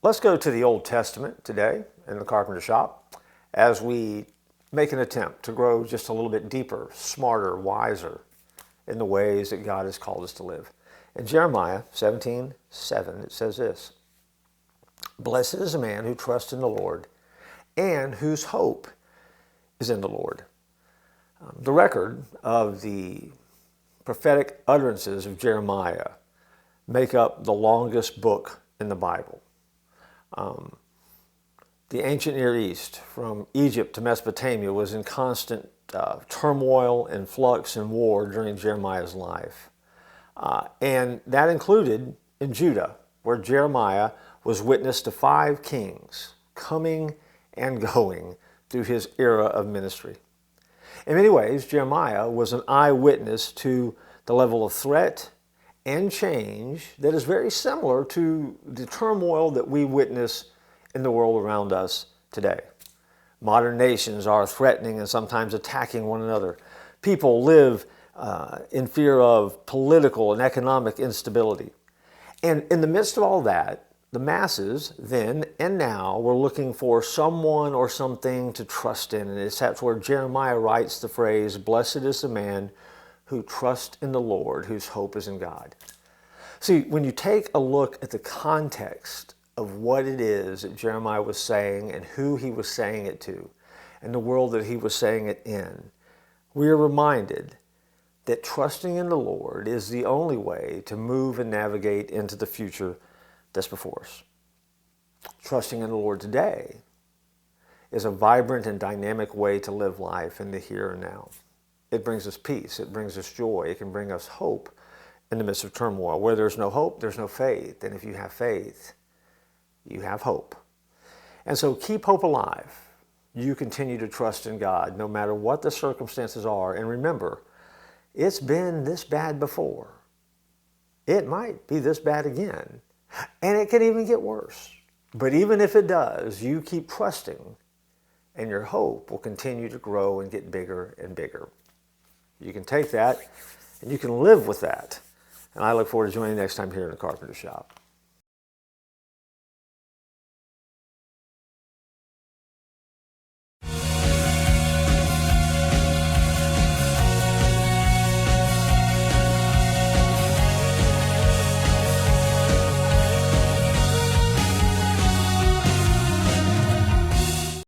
Let's go to the Old Testament today in the Carpenter shop as we make an attempt to grow just a little bit deeper, smarter, wiser in the ways that God has called us to live. In Jeremiah 17:7, it says this: "Blessed is a man who trusts in the Lord and whose hope is in the Lord." The record of the prophetic utterances of Jeremiah make up the longest book in the Bible. The ancient Near East, from Egypt to Mesopotamia, was in constant turmoil and flux and war during Jeremiah's life. And that included in Judah, where Jeremiah was witness to 5 kings coming and going through his era of ministry. In many ways, Jeremiah was an eyewitness to the level of threat and change that is very similar to the turmoil that we witness in the world around us today. Modern nations are threatening and sometimes attacking one another. People live in fear of political and economic instability. And in the midst of all that, the masses then and now were looking for someone or something to trust in. And that's where Jeremiah writes the phrase, "Blessed is the man who trusts in the Lord, whose hope is in God." See, when you take a look at the context of what it is that Jeremiah was saying and who he was saying it to and the world that he was saying it in, we are reminded that trusting in the Lord is the only way to move and navigate into the future that's before us. Trusting in the Lord today is a vibrant and dynamic way to live life in the here and now. It brings us peace. It brings us joy. It can bring us hope in the midst of turmoil. Where there's no hope, there's no faith. And if you have faith, you have hope. And so keep hope alive. You continue to trust in God no matter what the circumstances are. And remember, it's been this bad before. It might be this bad again. And it can even get worse. But even if it does, you keep trusting and your hope will continue to grow and get bigger and bigger. You can take that and you can live with that. And I look forward to joining you next time here in the Carpenter Shop.